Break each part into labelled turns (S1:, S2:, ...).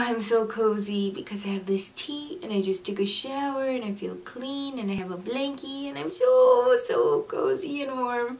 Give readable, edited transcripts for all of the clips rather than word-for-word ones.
S1: I'm so cozy because I have this tea and I just took a shower and I feel clean and I have a blankie and I'm so cozy and warm.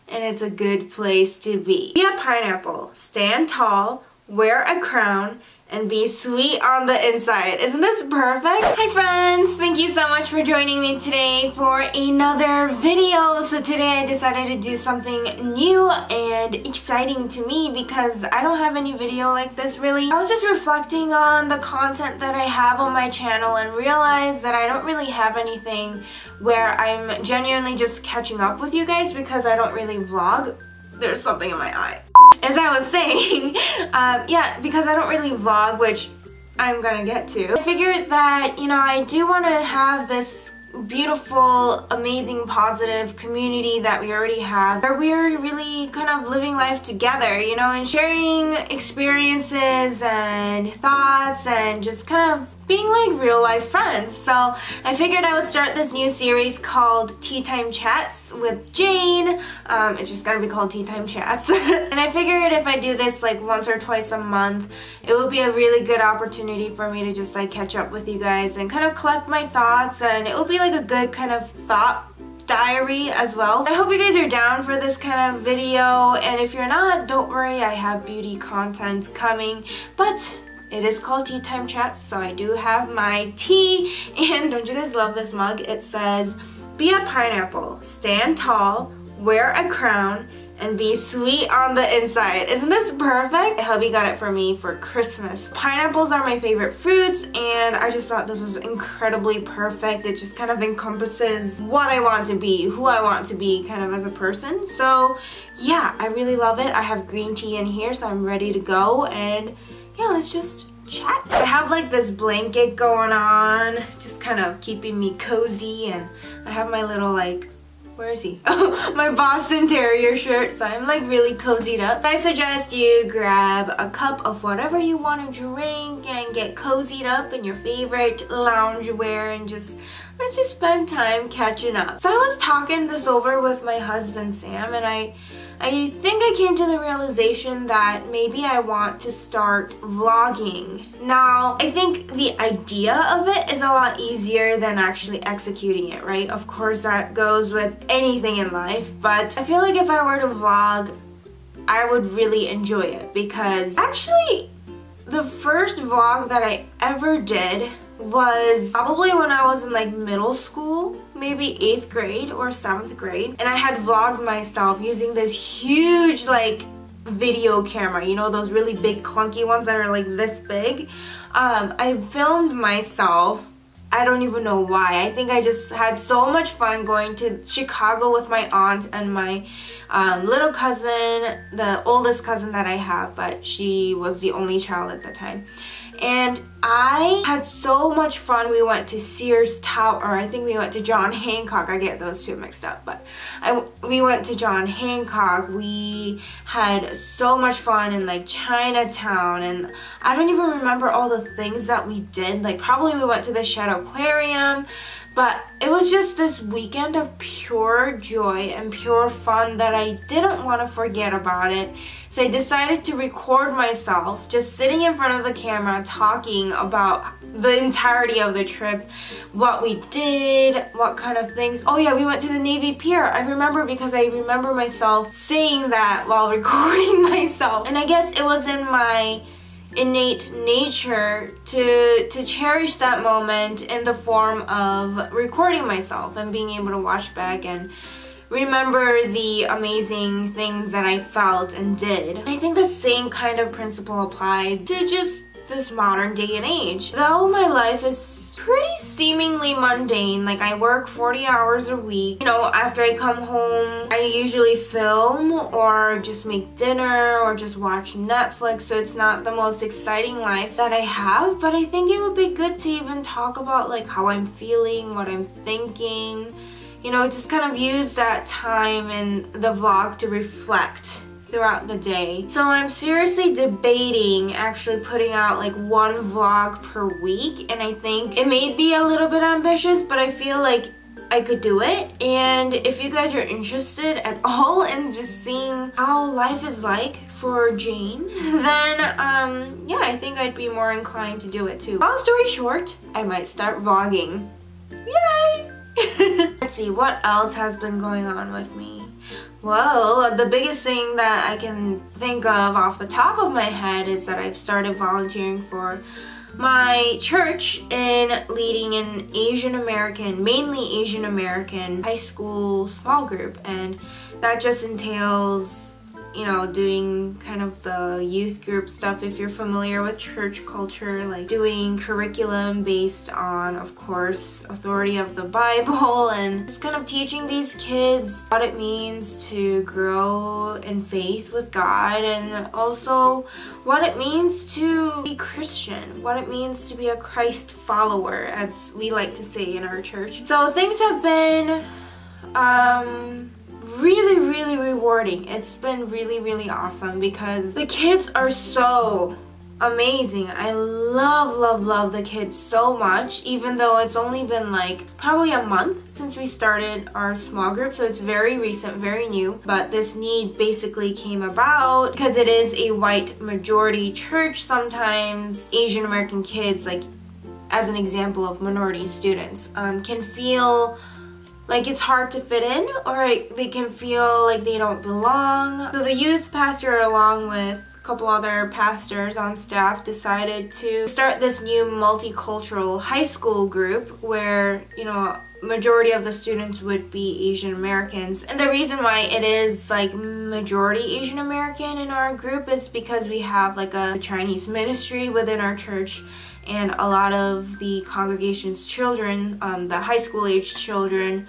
S1: And it's a good place to be. Be a pineapple, stand tall, wear a crown, and be sweet on the inside. Isn't this perfect? Hi friends! Thank you so much for joining me today for another video. So today I decided to do something new and exciting to me because I don't have any video like this really. I was just reflecting on the content that I have on my channel and realized that I don't really have anything where I'm genuinely just catching up with you guys because I don't really vlog. There's something in my eye. As I was saying, yeah, because I don't really vlog, which I'm gonna get to. I figured that, you know, I do want to have this beautiful, amazing, positive community that we already have, where we're really kind of living life together, you know, and sharing experiences and thoughts and just kind of being like real life friends. So I figured I would start this new series called Tea Time Chats with Jane. It's just gonna be called Tea Time Chats. And I figured if I do this like once or twice a month, it would be a really good opportunity for me to just like catch up with you guys and kind of collect my thoughts, and it will be like a good kind of thought diary as well. I hope you guys are down for this kind of video, and if you're not, don't worry, I have beauty content coming, but it is called Tea Time Chats, so I do have my tea. And don't you guys love this mug? It says, be a pineapple, stand tall, wear a crown, and be sweet on the inside. Isn't this perfect? Hubby got it for me for Christmas. Pineapples are my favorite fruits, and I just thought this was incredibly perfect. It just kind of encompasses what I want to be, who I want to be kind of as a person. So yeah, I really love it. I have green tea in here, so I'm ready to go, and yeah, let's just chat. I have like this blanket going on, just kind of keeping me cozy, and I have my little like, where is he? Oh, my Boston Terrier shirt, so I'm like really cozied up. I suggest you grab a cup of whatever you want to drink and get cozied up in your favorite loungewear and just let's just spend time catching up. So I was talking this over with my husband Sam, and I think I came to the realization that maybe I want to start vlogging. Now, I think the idea of it is a lot easier than actually executing it, right? Of course, that goes with anything in life, but I feel like if I were to vlog, I would really enjoy it, because actually, the first vlog that I ever did was probably when I was in like middle school, maybe 8th grade or 7th grade, and I had vlogged myself using this huge like video camera, you know, those really big clunky ones that are like this big. I filmed myself. I don't even know why. I think I just had so much fun going to Chicago with my aunt and my little cousin, the oldest cousin that I have, but she was the only child at the time. And I had so much fun. We went to Sears Tower, I think we went to John Hancock. I get those two mixed up, but we went to John Hancock. We had so much fun in like Chinatown, and I don't even remember all the things that we did. Like probably we went to the Shed Aquarium, but it was just this weekend of pure joy and pure fun that I didn't want to forget about it. So I decided to record myself just sitting in front of the camera talking about the entirety of the trip, what we did, what kind of things. Oh yeah, we went to the Navy Pier. I remember because I remember myself saying that while recording myself. And I guess it was in my innate nature to cherish that moment in the form of recording myself and being able to watch back and remember the amazing things that I felt and did. I think the same kind of principle applies to just this modern day and age. Though my life is pretty seemingly mundane, like I work 40 hours a week, you know, after I come home, I usually film or just make dinner or just watch Netflix, so it's not the most exciting life that I have, but I think it would be good to even talk about like how I'm feeling, what I'm thinking, you know, just kind of use that time in the vlog to reflect throughout the day. So I'm seriously debating actually putting out like one vlog per week, and I think it may be a little bit ambitious, but I feel like I could do it. And if you guys are interested at all in just seeing how life is like for Jane, then yeah, I think I'd be more inclined to do it too. Long story short, I might start vlogging. Yay! Let's see, what else has been going on with me? Well, the biggest thing that I can think of off the top of my head is that I've started volunteering for my church in leading an Asian American, mainly Asian American high school small group, and that just entails, you know, doing kind of the youth group stuff if you're familiar with church culture, like doing curriculum based on, of course, authority of the Bible, and just kind of teaching these kids what it means to grow in faith with God, and also what it means to be Christian, what it means to be a Christ follower, as we like to say in our church. So things have been really rewarding. It's been really awesome because the kids are so amazing. I love the kids so much, even though it's only been like probably a month since we started our small group, so it's very recent, very new. But this need basically came about because it is a white majority church. Sometimes Asian American kids, like as an example of minority students, can feel like it's hard to fit in, or they can feel like they don't belong. So the youth pastor, along with a couple other pastors on staff, decided to start this new multicultural high school group where, you know, majority of the students would be Asian Americans. And the reason why it is like majority Asian American in our group is because we have like a Chinese ministry within our church, and a lot of the congregation's children, the high school age children,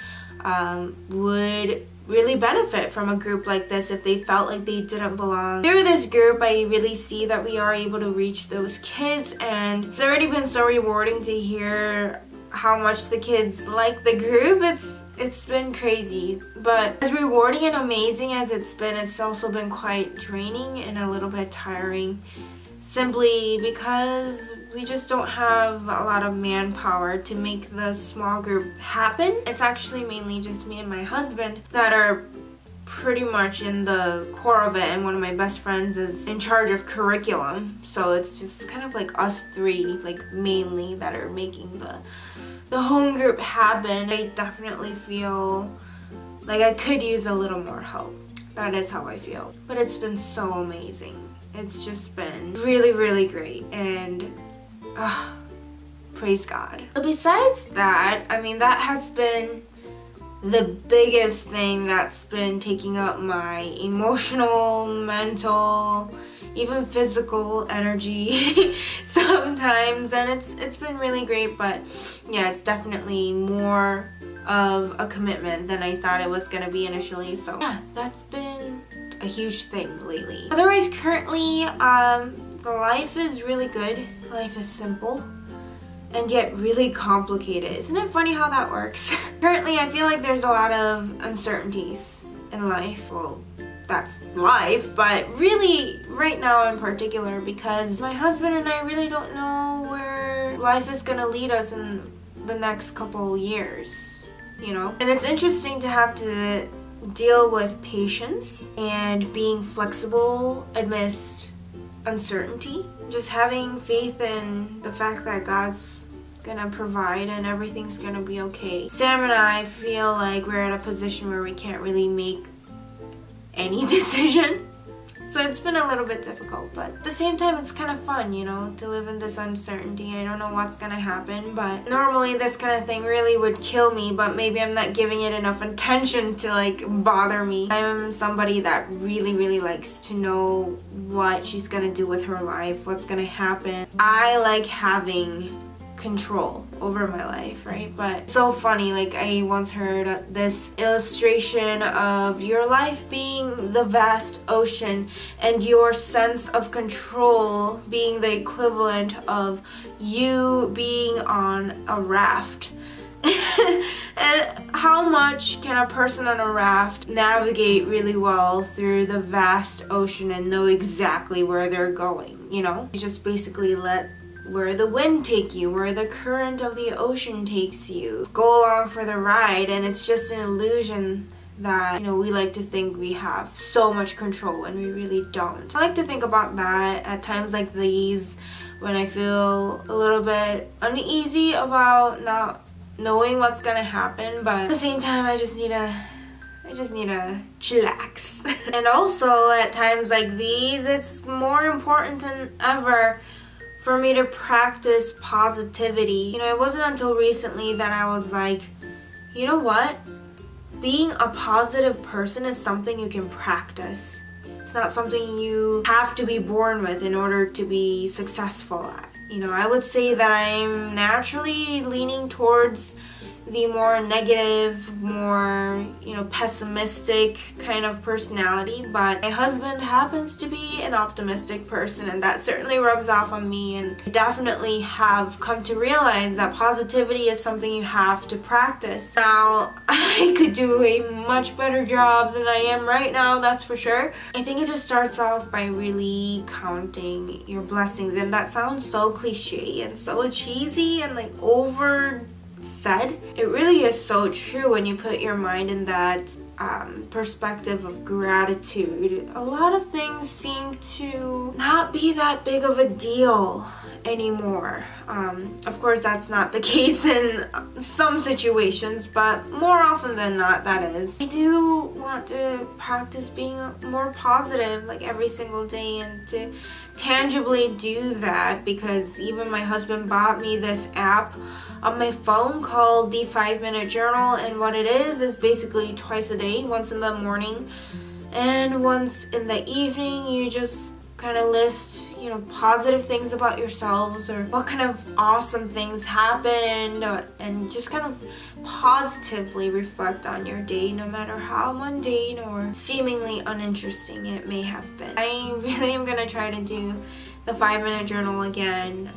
S1: would really benefit from a group like this if they felt like they didn't belong. Through this group, I really see that we are able to reach those kids, and it's already been so rewarding to hear how much the kids like the group. It's been crazy, but as rewarding and amazing as it's also been quite draining and a little bit tiring, simply because we just don't have a lot of manpower to make the small group happen. It's actually mainly just me and my husband that are pretty much in the core of it, and one of my best friends is in charge of curriculum. So it's just kind of like us three, like mainly, that are making the home group happen. I definitely feel like I could use a little more help. That is how I feel. But it's been so amazing. It's just been really great, and praise God. But besides that, I mean, that has been the biggest thing that's been taking up my emotional, mental, even physical energy sometimes, and it's been really great. But yeah, it's definitely more of a commitment than I thought it was gonna be initially. So yeah, that's been a huge thing lately. Otherwise, currently, the life is really good. Life is simple and yet really complicated. Isn't it funny how that works? Currently, I feel like there's a lot of uncertainties in life. Well, that's life, but really right now in particular, because my husband and I really don't know where life is gonna lead us in the next couple years, you know? And it's interesting to have to deal with patience and being flexible amidst uncertainty. Just having faith in the fact that God's gonna provide and everything's gonna be okay. Sam and I feel like we're at a position where we can't really make any decision. So it's been a little bit difficult, but at the same time it's kind of fun, you know, to live in this uncertainty. I don't know what's gonna happen, but normally this kind of thing really would kill me, but maybe I'm not giving it enough attention to like bother me. I'm somebody that really likes to know what she's gonna do with her life, what's gonna happen. I like having control over my life, right? But so funny, like I once heard this illustration of your life being the vast ocean and your sense of control being the equivalent of you being on a raft. And how much can a person on a raft navigate really well through the vast ocean and know exactly where they're going, you know? You just basically let where the wind take you, where the current of the ocean takes you. Go along for the ride, and it's just an illusion that, you know, we like to think we have so much control when we really don't. I like to think about that at times like these when I feel a little bit uneasy about not knowing what's gonna happen, but at the same time I just need to chillax. And also at times like these, it's more important than ever for me to practice positivity. You know, it wasn't until recently that I was like, you know what? Being a positive person is something you can practice. It's not something you have to be born with in order to be successful at. You know, I would say that I'm naturally leaning towards the more negative, more, you know, pessimistic kind of personality, but my husband happens to be an optimistic person, and that certainly rubs off on me, and I definitely have come to realize that positivity is something you have to practice. Now, I could do a much better job than I am right now, that's for sure. I think it just starts off by really counting your blessings, and that sounds so cliche and so cheesy and like over said. It really is so true when you put your mind in that perspective of gratitude. A lot of things seem to not be that big of a deal anymore. Of course, that's not the case in some situations, but more often than not, that is. I do want to practice being more positive like every single day, and to tangibly do that, because even my husband bought me this app on my phone called the 5-Minute Journal, and what it is basically twice a day, once in the morning and once in the evening. You just kind of list, you know, positive things about yourselves, or what kind of awesome things happened, and just kind of positively reflect on your day, no matter how mundane or seemingly uninteresting it may have been. I really am gonna try to do the 5-Minute Journal again.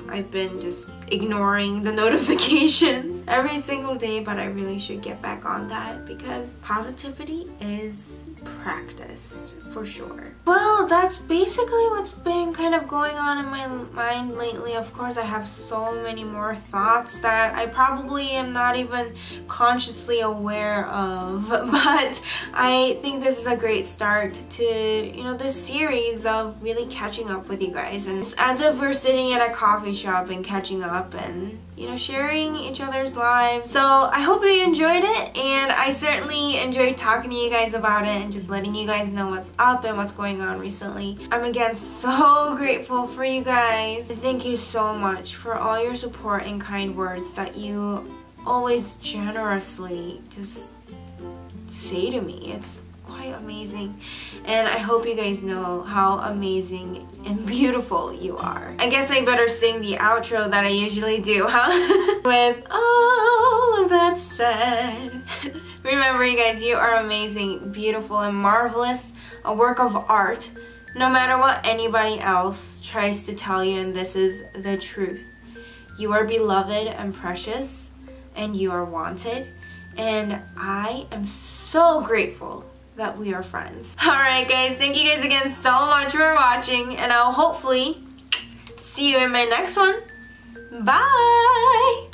S1: I've been just ignoring the notifications every single day, but I really should get back on that, because positivity is practiced for sure. Well, that's basically what's been kind of going on in my mind lately. Of course, I have so many more thoughts that I probably am not even consciously aware of, but I think this is a great start to, you know, this series of really catching up with you guys. And it's as if we're sitting at a coffee shop and catching up and, you know, sharing each other's lives. So I hope you enjoyed it, and I certainly enjoyed talking to you guys about it and just letting you guys know what's up and what's going on recently. I'm again so grateful for you guys, and thank you so much for all your support and kind words that you always generously just say to me. It's quite amazing, and I hope you guys know how amazing and beautiful you are. I guess I better sing the outro that I usually do, huh? With all of that said, remember you guys, you are amazing, beautiful, and marvelous, a work of art, no matter what anybody else tries to tell you, and this is the truth. You are beloved and precious, and you are wanted, and I am so grateful that we are friends. Alright guys, thank you guys again so much for watching, and I'll hopefully see you in my next one. Bye!